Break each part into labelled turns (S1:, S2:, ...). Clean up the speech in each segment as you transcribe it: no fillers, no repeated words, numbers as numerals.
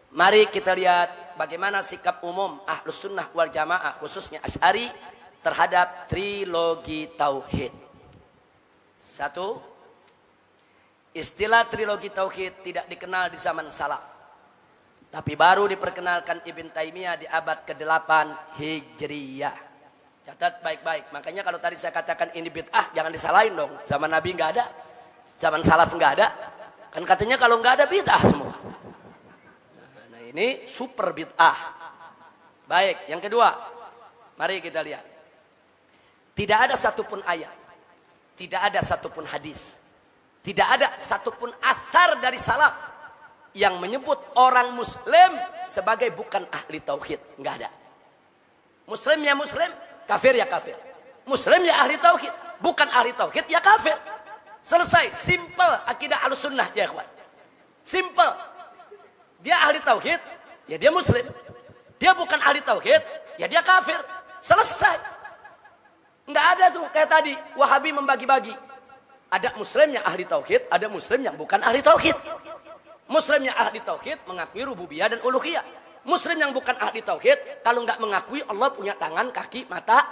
S1: Mari kita lihat bagaimana sikap umum Ahlus Sunnah wal Jamaah, khususnya Asy'ari, terhadap trilogi tauhid. Satu, istilah trilogi tauhid tidak dikenal di zaman salaf, tapi baru diperkenalkan Ibn Taimiyah di abad ke-8 Hijriyah. Catat baik-baik. Makanya kalau tadi saya katakan ini bid'ah, jangan disalahin dong. Zaman Nabi nggak ada, zaman salaf nggak ada. Kan katanya kalau nggak ada bid'ah semua. Nah ini super bid'ah. Baik, yang kedua, mari kita lihat. Tidak ada satupun ayat, tidak ada satupun hadis, tidak ada satupun athar dari salaf yang menyebut orang muslim sebagai bukan ahli tauhid. Nggak ada. Muslim ya muslim, kafir ya kafir. Muslim ya ahli tauhid, bukan ahli tauhid ya kafir. Selesai, simple akidah Ahlussunnah ya ikhwan. Simple. Dia ahli tauhid, ya dia muslim. Dia bukan ahli tauhid, ya dia kafir. Selesai. Nggak ada tuh kayak tadi Wahabi membagi-bagi. Ada muslim yang ahli tauhid, ada muslim yang bukan ahli tauhid. Muslim yang ahli tauhid mengakui rububiyah dan uluhiyah. Muslim yang bukan ahli tauhid kalau nggak mengakui Allah punya tangan, kaki, mata,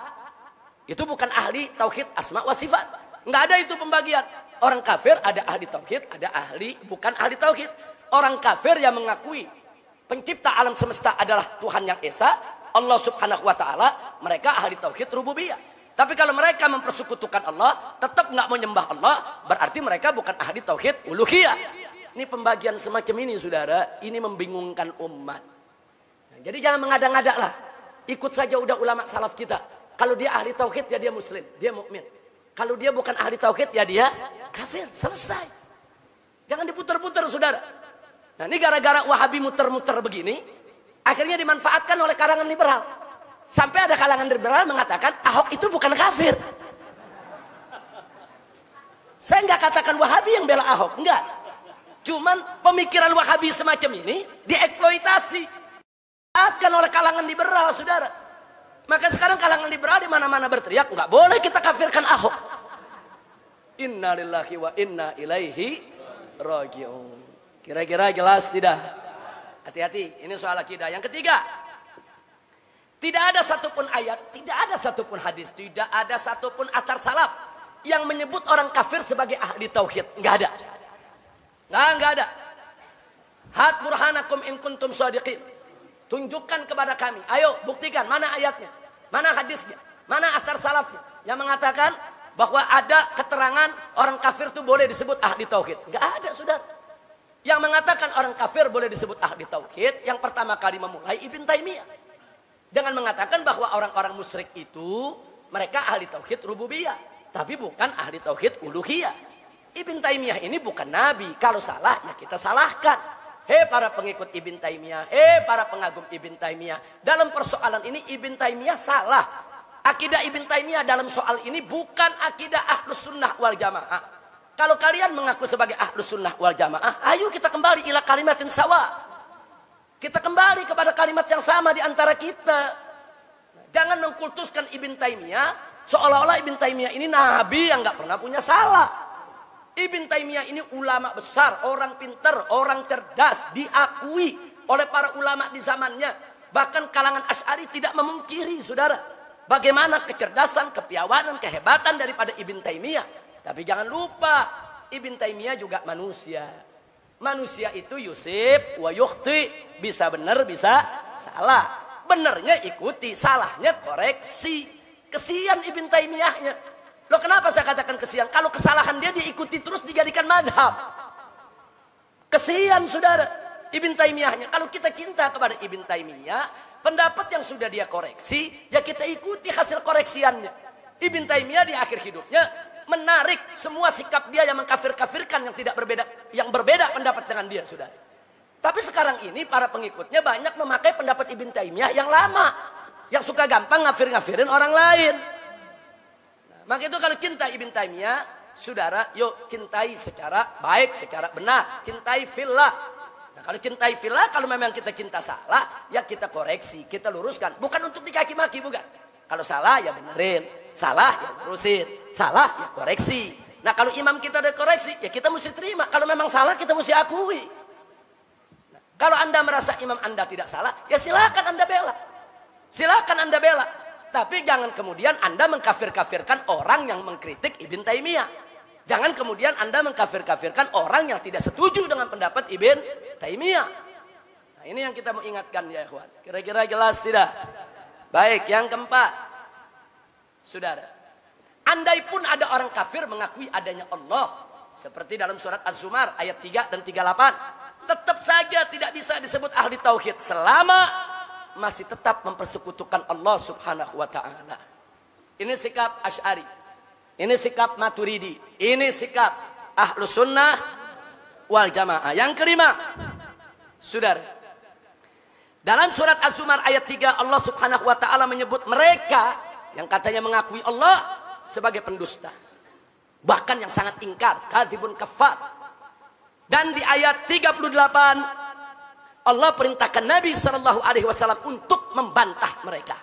S1: itu bukan ahli tauhid asma wa sifat. Nggak ada itu pembagian. Orang kafir ada ahli tauhid, ada ahli bukan ahli tauhid. Orang kafir yang mengakui pencipta alam semesta adalah Tuhan yang esa, Allah Subhanahu wa taala, mereka ahli tauhid rububiyah. Tapi kalau mereka mempersekutukan Allah, tetap nggak menyembah Allah, berarti mereka bukan ahli tauhid uluhiyah. Ini pembagian semacam ini, saudara, ini membingungkan umat. Nah, jadi jangan mengada-ngada lah. Ikut saja udah ulama salaf kita. Kalau dia ahli tauhid ya dia muslim, dia mukmin. Kalau dia bukan ahli tauhid ya dia kafir. Selesai. Jangan diputar-putar, saudara. Nah, ini gara-gara Wahabi muter-muter begini, akhirnya dimanfaatkan oleh kalangan liberal. Sampai ada kalangan liberal mengatakan Ahok itu bukan kafir. Saya nggak katakan Wahabi yang bela Ahok, enggak. Cuman pemikiran Wahabi semacam ini dieksploitasi akan oleh kalangan liberal, saudara. Maka sekarang kalangan liberal di mana-mana berteriak, nggak boleh kita kafirkan Ahok. Inna lillahi wa inna ilaihi raji'un. Kira-kira jelas tidak? Hati-hati, ini soal akidah. Yang ketiga, tidak ada satupun ayat, tidak ada satupun hadis, tidak ada satupun athar salaf yang menyebut orang kafir sebagai ahli tauhid. Nggak ada. Nggak ada. Hat burhanakum in kuntum shadiqin. Tunjukkan kepada kami. Ayo buktikan mana ayatnya, mana hadisnya, mana athar salafnya yang mengatakan bahwa ada keterangan orang kafir itu boleh disebut ahli tauhid. Nggak ada, saudara. Yang mengatakan orang kafir boleh disebut ahli tauhid, yang pertama kali memulai Ibn Taimiyah. Dengan mengatakan bahwa orang-orang musyrik itu mereka ahli tauhid rububiyah, tapi bukan ahli tauhid uluhiyah. Ibn Taimiyah ini bukan nabi. Kalau salah ya kita salahkan. Hei para pengikut Ibn Taimiyah, hei para pengagum Ibn Taimiyah, dalam persoalan ini Ibn Taimiyah salah. Akidah Ibn Taimiyah dalam soal ini bukan akidah Ahlus Sunnah wal Jamaah. Kalau kalian mengaku sebagai Ahlus Sunnah wal Jamaah, ayo kita kembali ila kalimatin sawa. Kita kembali kepada kalimat yang sama di antara kita. Jangan mengkultuskan Ibn Taimiyah seolah-olah Ibn Taimiyah ini nabi yang nggak pernah punya salah. Ibn Taimiyah ini ulama besar, orang pintar, orang cerdas, diakui oleh para ulama di zamannya. Bahkan kalangan Asy'ari tidak memungkiri, saudara, bagaimana kecerdasan, kepiawanan, kehebatan daripada Ibn Taimiyah. Tapi jangan lupa, Ibn Taimiyah juga manusia. Manusia itu yusib wa yukhti, bisa benar bisa salah. Benernya ikuti, salahnya koreksi. Kesian Ibn Taimiyahnya. Loh kenapa saya katakan kesian? Kalau kesalahan dia diikuti terus dijadikan madhab. Kesian, saudara, Ibn Taimiyahnya. Kalau kita cinta kepada Ibn Taimiyah, pendapat yang sudah dia koreksi, ya kita ikuti hasil koreksiannya. Ibn Taimiyah di akhir hidupnya menarik semua sikap dia yang mengkafir-kafirkan yang berbeda pendapat dengan dia, saudara. Tapi sekarang ini para pengikutnya banyak memakai pendapat Ibn Taimiyah yang lama, yang suka gampang ngafir-ngafirin orang lain. Nah, maka itu kalau cinta Ibn Taimiyah, saudara, yuk cintai secara baik, secara benar, cintai fillah. Nah, kalau cintai fillah, kalau memang kita cinta salah, ya kita koreksi, kita luruskan, bukan untuk dikaki maki, bukan. Kalau salah ya benerin, salah ya lurusin, salah ya koreksi. Nah kalau imam kita ada koreksi, ya kita mesti terima. Kalau memang salah kita mesti akui. Nah, Kalau Anda merasa imam Anda tidak salah, ya silakan Anda bela. Silakan Anda bela. Tapi jangan kemudian Anda mengkafir-kafirkan orang yang mengkritik Ibn Taimiyah. Jangan kemudian Anda mengkafir-kafirkan orang yang tidak setuju dengan pendapat Ibn Taimiyah. Nah, ini yang kita mau ingatkan ya ikhwan. Kira-kira jelas tidak? Baik, yang keempat. Saudara, andai pun ada orang kafir mengakui adanya Allah, seperti dalam surat Az-Zumar ayat 3 dan 38. Tetap saja tidak bisa disebut ahli tauhid selama masih tetap mempersekutukan Allah Subhanahu wa taala. Ini sikap Asy'ari. Ini sikap Maturidi. Ini sikap Ahlus Sunnah wal Jamaah. Yang kelima, Saudara, dalam surat Az-Zumar ayat 3 Allah Subhanahu wa taala menyebut mereka yang katanya mengakui Allah sebagai pendusta. Bahkan yang sangat ingkar, kadzibun kafar. Dan di ayat 38 Allah perintahkan Nabi SAW untuk membantah mereka.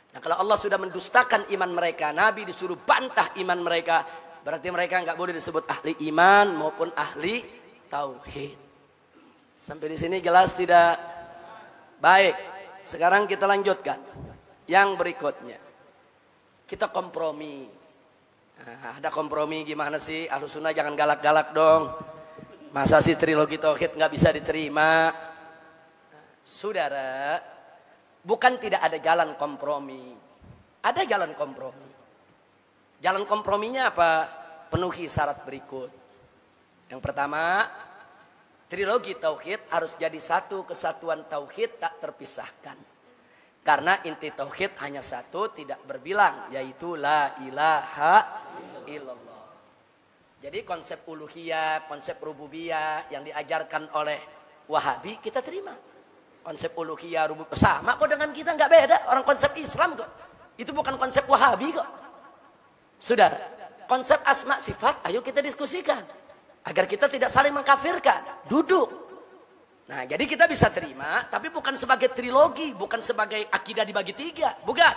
S1: Nah, kalau Allah sudah mendustakan iman mereka, Nabi disuruh bantah iman mereka, berarti mereka nggak boleh disebut ahli iman maupun ahli tauhid. Sampai di sini jelas tidak? Baik, sekarang kita lanjutkan. Yang berikutnya, kita kompromi. Nah, ada kompromi gimana sih? Ahlus Sunnah jangan galak-galak dong. Masa sih trilogi tauhid nggak bisa diterima? Saudara, bukan tidak ada jalan kompromi. Ada jalan kompromi. Jalan komprominya apa? Penuhi syarat berikut. Yang pertama, trilogi tauhid harus jadi satu kesatuan tauhid tak terpisahkan. Karena inti tauhid hanya satu, tidak berbilang, yaitu la ilaha illallah. Jadi konsep uluhiyah, konsep rububiyah yang diajarkan oleh Wahabi kita terima. Konsep uluhiyah, rububiyah sama kok dengan kita, nggak beda. Orang konsep Islam kok. Itu bukan konsep Wahabi kok. Saudara, konsep asma sifat ayo kita diskusikan agar kita tidak saling mengkafirkan. Duduk. Nah, jadi kita bisa terima, tapi bukan sebagai trilogi, bukan sebagai akidah dibagi tiga, bukan.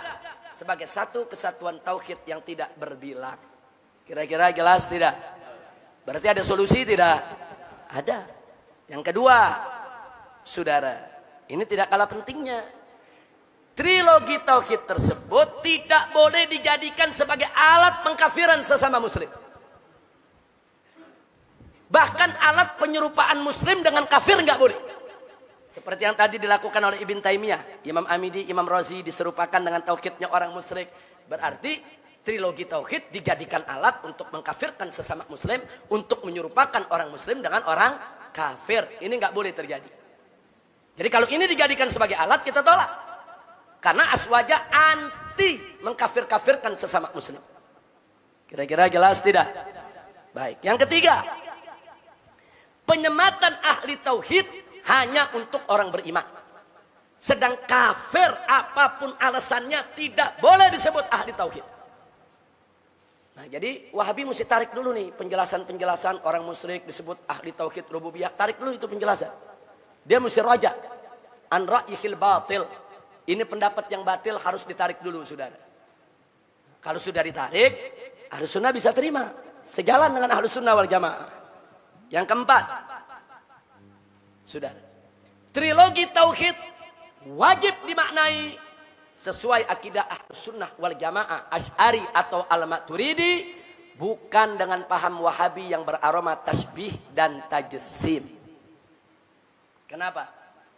S1: Sebagai satu kesatuan tauhid yang tidak berbilang. Kira-kira jelas tidak? Berarti ada solusi tidak? Ada. Yang kedua, saudara, ini tidak kalah pentingnya. Trilogi tauhid tersebut tidak boleh dijadikan sebagai alat pengkafiran sesama muslim. Bahkan alat penyerupaan muslim dengan kafir nggak boleh. Seperti yang tadi dilakukan oleh Ibn Taimiyah, Imam Amidi, Imam Razi diserupakan dengan tauhidnya orang musyrik. Berarti trilogi tauhid dijadikan alat untuk mengkafirkan sesama muslim, untuk menyerupakan orang muslim dengan orang kafir. Ini nggak boleh terjadi. Jadi kalau ini dijadikan sebagai alat, kita tolak. Karena aswaja anti mengkafir-kafirkan sesama muslim. Kira-kira jelas tidak? Baik. Yang ketiga, penyematan ahli tauhid hanya untuk orang beriman. Sedang kafir apapun alasannya tidak boleh disebut ahli tauhid. Nah, jadi Wahabi mesti tarik dulu nih penjelasan-penjelasan orang musyrik disebut ahli tauhid rububiyah. Tarik dulu itu penjelasan. Dia mesti raja. An ra'yihil batil. Ini pendapat yang batil harus ditarik dulu, saudara. Kalau sudah ditarik, Ahlus Sunnah bisa terima. Sejalan dengan Ahlus Sunnah wal Jamaah. Yang keempat, saudara, trilogi tauhid wajib dimaknai sesuai akidah Ahlus Sunnah wal Jamaah Asy'ari atau Al-Maturidi, bukan dengan paham Wahabi yang beraroma tasbih dan tajsim. Kenapa?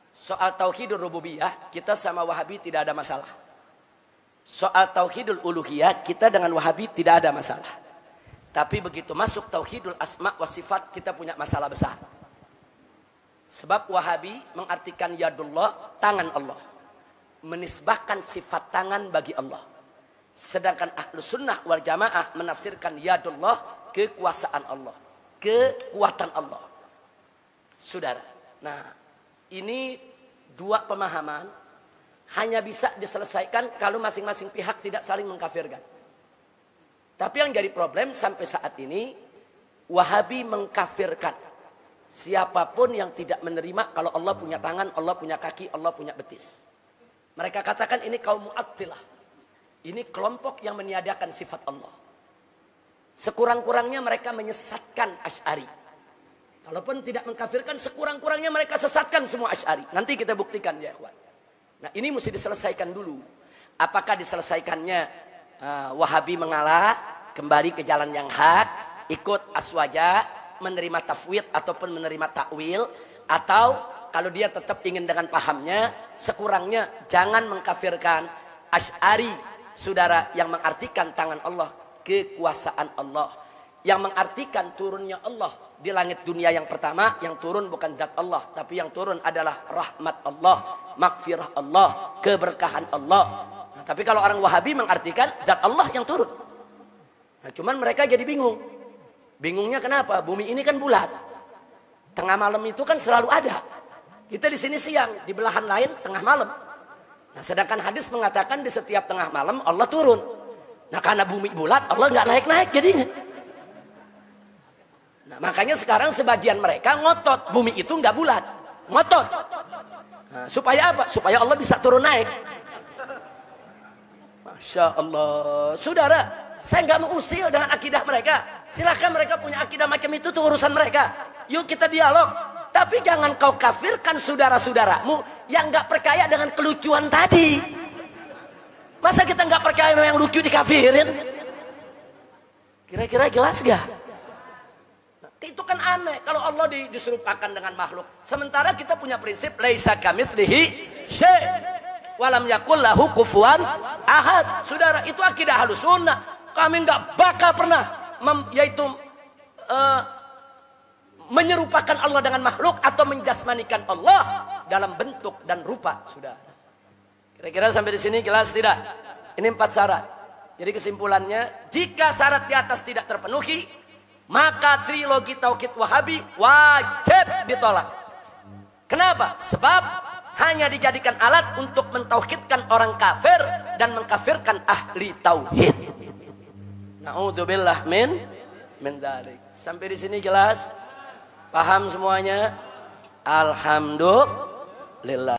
S1: Soal tauhidul rububiyah kita sama Wahabi tidak ada masalah. Soal tauhidul uluhiyah kita dengan Wahabi tidak ada masalah. Tapi begitu masuk tauhidul asma wa sifat kita punya masalah besar. Sebab Wahabi mengartikan yadullah, tangan Allah, menisbahkan sifat tangan bagi Allah. Sedangkan Ahlus Sunnah wal Jamaah menafsirkan yadullah, kekuasaan Allah, kekuatan Allah. Saudara, nah ini dua pemahaman hanya bisa diselesaikan kalau masing-masing pihak tidak saling mengkafirkan. Tapi yang jadi problem sampai saat ini, Wahabi mengkafirkan siapapun yang tidak menerima kalau Allah punya tangan, Allah punya kaki, Allah punya betis. Mereka katakan ini kaum mu'attilah. Ini kelompok yang meniadakan sifat Allah. Sekurang-kurangnya mereka menyesatkan Asy'ari. Kalaupun tidak mengkafirkan, sekurang-kurangnya mereka sesatkan semua Asy'ari. Nanti kita buktikan ya ikhwan. Nah ini mesti diselesaikan dulu. Apakah diselesaikannya Wahabi mengalah, kembali ke jalan yang hak, ikut aswaja, menerima tafwid ataupun menerima takwil, atau kalau dia tetap ingin dengan pahamnya, sekurangnya jangan mengkafirkan Asy'ari, saudara, yang mengartikan tangan Allah, kekuasaan Allah, yang mengartikan turunnya Allah di langit dunia yang pertama. Yang turun bukan zat Allah, tapi yang turun adalah rahmat Allah, maghfirah Allah, keberkahan Allah. Nah, tapi kalau orang Wahabi mengartikan zat Allah yang turun. Nah, cuman mereka jadi bingung. Bingungnya kenapa? Bumi ini kan bulat. Tengah malam itu kan selalu ada. Kita di sini siang, di belahan lain tengah malam. Nah, sedangkan hadis mengatakan di setiap tengah malam Allah turun. Nah, karena bumi bulat, Allah nggak naik-naik jadinya. Nah, makanya sekarang sebagian mereka ngotot bumi itu nggak bulat, ngotot. Nah, supaya apa? Supaya Allah bisa turun naik. Masya Allah, saudara, saya nggak mau usil dengan akidah mereka. Silahkan mereka punya akidah macam itu, tuh urusan mereka. Yuk kita dialog. Tapi jangan kau kafirkan saudara-saudaramu yang nggak percaya dengan kelucuan tadi. Masa kita nggak percaya yang lucu dikafirin? Kira-kira jelas gak? Itu kan aneh kalau Allah diserupakan dengan makhluk. Sementara kita punya prinsip laisa kamitslihi syai' walam yakul lahu kufuwan ahad. Saudara, itu akidah Ahlussunnah. Kami enggak bakal pernah menyerupakan Allah dengan makhluk atau menjasmanikan Allah dalam bentuk dan rupa. Sudah. Kira-kira sampai di sini jelas tidak? Ini 4 syarat. Jadi kesimpulannya, jika syarat di atas tidak terpenuhi, maka trilogi Tauhid Wahabi wajib ditolak. Kenapa? Sebab hanya dijadikan alat untuk mentauhidkan orang kafir dan mengkafirkan ahli tauhid. Na'udzubillah min dzalik. Sampai di sini jelas? Paham semuanya? Alhamdulillah.